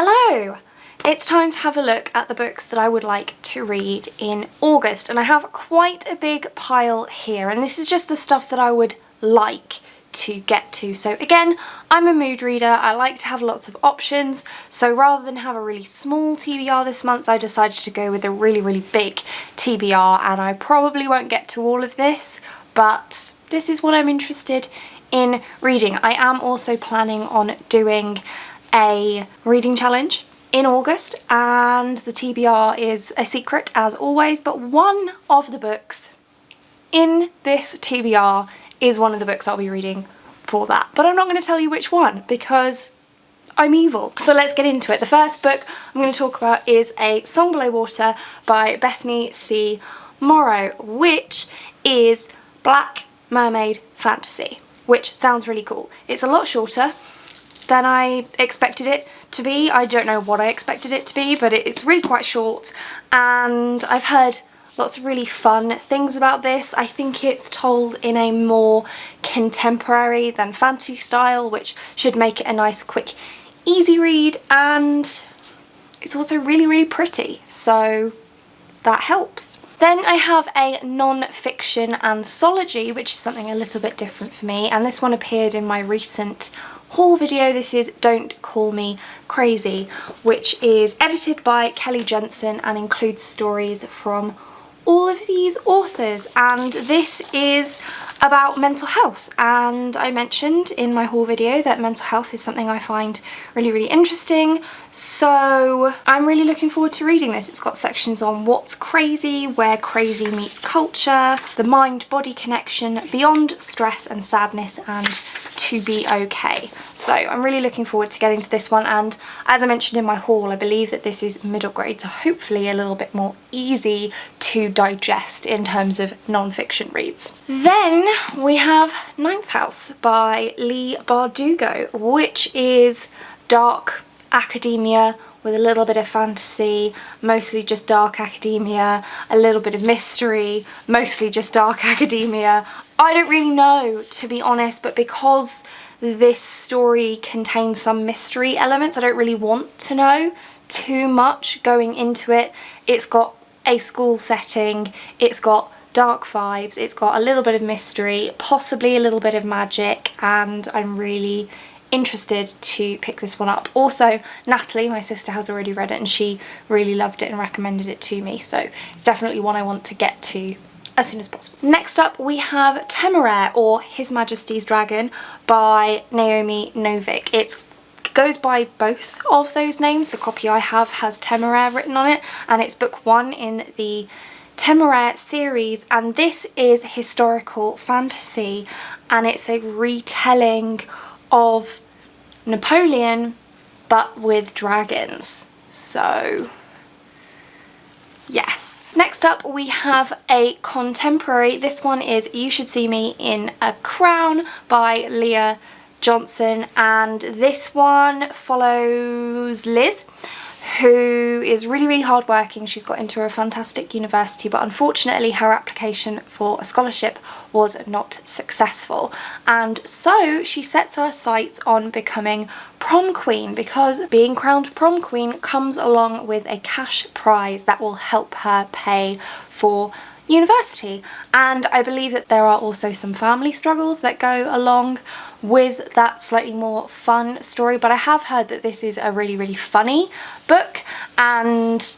Hello! It's time to have a look at the books that I would like to read in August, and I have quite a big pile here, and this is just the stuff that I would like to get to. So again, I'm a mood reader, I like to have lots of options, so rather than have a really small TBR this month, I decided to go with a really big TBR, and I probably won't get to all of this, but this is what I'm interested in reading. I am also planning on doing a reading challenge in August, and the TBR is a secret as always, but one of the books in this TBR is one of the books I'll be reading for that. But I'm not going to tell you which one because I'm evil. So let's get into it. The first book I'm going to talk about is A Song Below Water by Bethany C. Morrow, which is black mermaid fantasy, which sounds really cool. It's a lot shorter than I expected it to be. I don't know what I expected it to be, but it's really quite short, and I've heard lots of really fun things about this. I think it's told in a more contemporary than fantasy style, which should make it a nice, quick, easy read, and it's also really pretty, so that helps. Then I have a non-fiction anthology, which is something a little bit different for me, and this one appeared in my recent haul video. This is Don't Call Me Crazy, which is edited by Kelly Jensen and includes stories from all of these authors, and this is about mental health, and I mentioned in my haul video that mental health is something I find really interesting, so I'm really looking forward to reading this. It's got sections on what's crazy, where crazy meets culture, the mind-body connection, beyond stress and sadness, and to be okay. So I'm really looking forward to getting to this one, and as I mentioned in my haul, I believe that this is middle grade, so hopefully a little bit more easy to digest in terms of non-fiction reads. Then we have Ninth House by Leigh Bardugo, which is dark academia with a little bit of fantasy, mostly just dark academia, a little bit of mystery, mostly just dark academia. I don't really know, to be honest, but because this story contains some mystery elements, I don't really want to know too much going into it. It's got a school setting, it's got dark vibes, it's got a little bit of mystery, possibly a little bit of magic, and I'm really interested to pick this one up. Also, Natalie, my sister, has already read it and she really loved it and recommended it to me, so it's definitely one I want to get to as soon as possible. Next up we have Tamarra, or His Majesty's Dragon, by Naomi Novik. It goes by both of those names. The copy I have has Tamarra written on it, and it's book one in the Tamarra series, and this is historical fantasy, and it's a retelling of Napoleon but with dragons, so yes. Next up we have a contemporary. This one is You Should See Me in a Crown by Leah Johnson, and this one follows Liz, who is really hardworking. She's got into a fantastic university, but unfortunately her application for a scholarship was not successful, and so she sets her sights on becoming prom queen, because being crowned prom queen comes along with a cash prize that will help her pay for university. And I believe that there are also some family struggles that go along with that slightly more fun story, but I have heard that this is a really funny book, and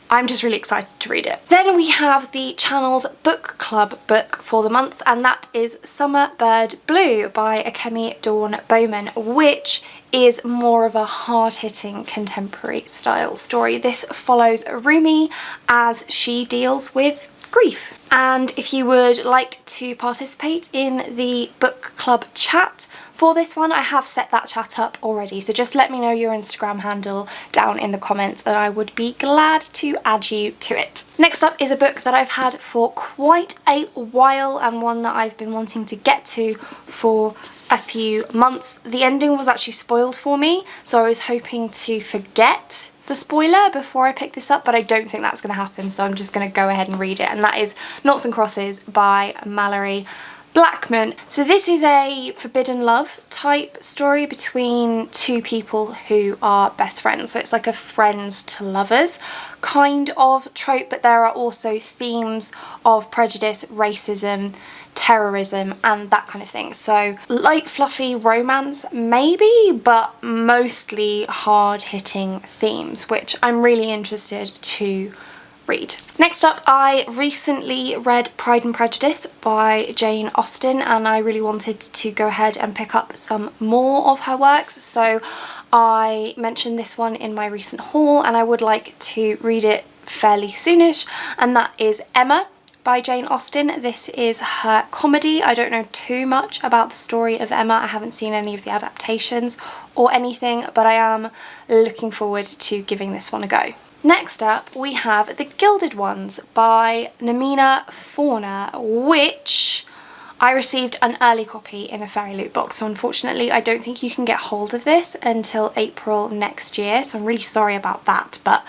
I'm just really excited to read it. Then we have the channel's book club book for the month, and that is Summer Bird Blue by Akemi Dawn Bowman, which is more of a hard-hitting contemporary style story. This follows Rumi as she deals with grief. And if you would like to participate in the book club chat for this one, I have set that chat up already, so just let me know your Instagram handle down in the comments and I would be glad to add you to it. Next up is a book that I've had for quite a while, and one that I've been wanting to get to for a few months. The ending was actually spoiled for me, so I was hoping to forget the spoiler before I pick this up, but I don't think that's going to happen, so I'm just going to go ahead and read it, and that is Noughts and Crosses by Mallory Blackman. So this is a forbidden love type story between two people who are best friends. So it's like a friends to lovers kind of trope, but there are also themes of prejudice, racism, terrorism and that kind of thing. So light fluffy romance maybe, but mostly hard-hitting themes, which I'm really interested to read. Next up, I recently read Pride and Prejudice by Jane Austen, and I really wanted to go ahead and pick up some more of her works, so I mentioned this one in my recent haul and I would like to read it fairly soonish, and that is Emma by Jane Austen. This is her comedy. I don't know too much about the story of Emma. I haven't seen any of the adaptations or anything, but I am looking forward to giving this one a go. Next up, we have The Gilded Ones by Namina Fauna, which I received an early copy in a fairy loot box, so unfortunately I don't think you can get hold of this until April next year, so I'm really sorry about that, but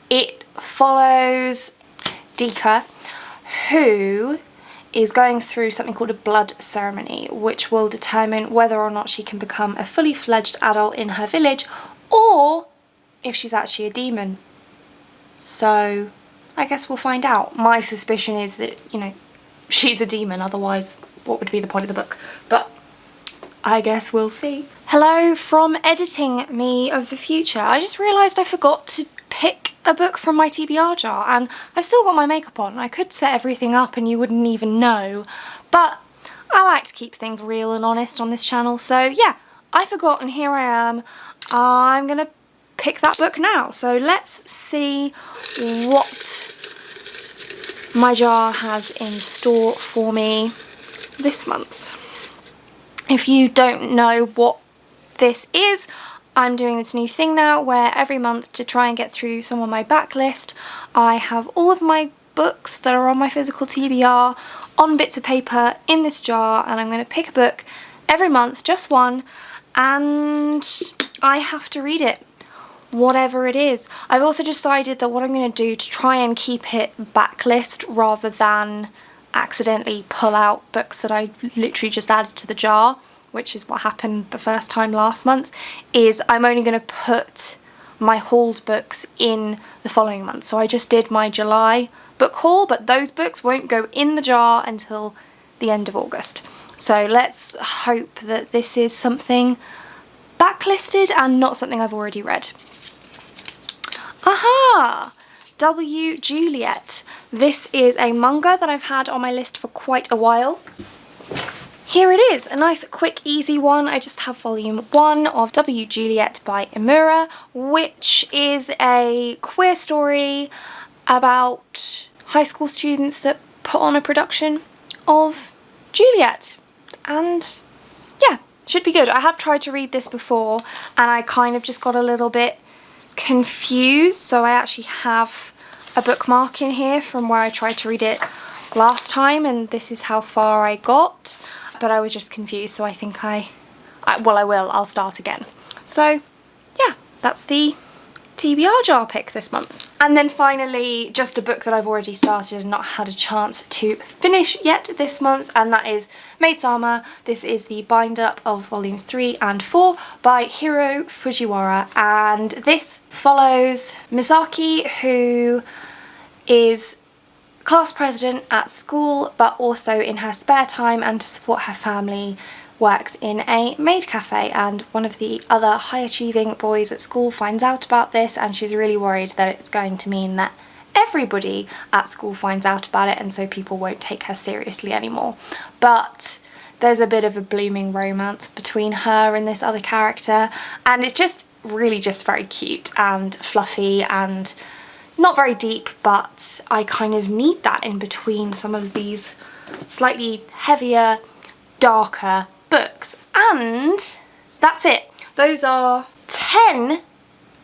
it follows Dika, who is going through something called a blood ceremony, which will determine whether or not she can become a fully fledged adult in her village, or if she's actually a demon. So I guess we'll find out. My suspicion is that, you know, she's a demon, otherwise what would be the point of the book? But I guess we'll see. Hello from editing me of the future. I just realised I forgot to pick a book from my TBR jar, and I've still got my makeup on. I could set everything up and you wouldn't even know, but I like to keep things real and honest on this channel, so yeah, I forgot and here I am. I'm gonna pick that book now, so let's see what my jar has in store for me this month. If you don't know what this is, I'm doing this new thing now where every month, to try and get through some of my backlist, I have all of my books that are on my physical TBR on bits of paper in this jar, and I'm going to pick a book every month, just one, and I have to read it, whatever it is. I've also decided that what I'm going to do to try and keep it backlist rather than accidentally pull out books that I literally just added to the jar, which is what happened the first time last month, is I'm only going to put my hauled books in the following month. So I just did my July book haul, but those books won't go in the jar until the end of August. So let's hope that this is something backlisted and not something I've already read. Aha! W. Juliet. This is a manga that I've had on my list for quite a while. Here it is, a nice quick easy one. I just have volume 1 of W. Juliet by Imura, which is a queer story about high school students that put on a production of Juliet. And yeah, should be good. I have tried to read this before and I kind of just got a little bit confused, so I actually have a bookmark in here from where I tried to read it last time, and this is how far I got, but I was just confused, so I think I'll start again. So yeah, that's the TBR jar pick this month. And then finally, just a book that I've already started and not had a chance to finish yet this month, and that is Maid's Armour. This is the bind up of volumes 3 and 4 by Hiro Fujiwara, and this follows Misaki, who is class president at school, but also in her spare time and to support her family works in a maid cafe, and one of the other high achieving boys at school finds out about this, and she's really worried that it's going to mean that everybody at school finds out about it and so people won't take her seriously anymore. But there's a bit of a blooming romance between her and this other character, and it's just really just very cute and fluffy and not very deep, but I kind of need that in between some of these slightly heavier, darker books. And that's it. Those are 10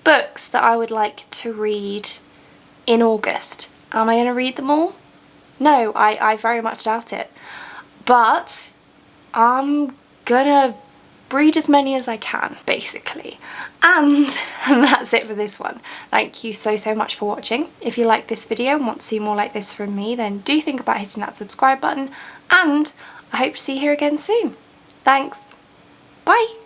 books that I would like to read in August. Am I going to read them all? No, I very much doubt it. But I'm gonna read as many as I can, basically. And that's it for this one. Thank you so much for watching. If you like this video and want to see more like this from me, then do think about hitting that subscribe button, and I hope to see you here again soon. Thanks. Bye.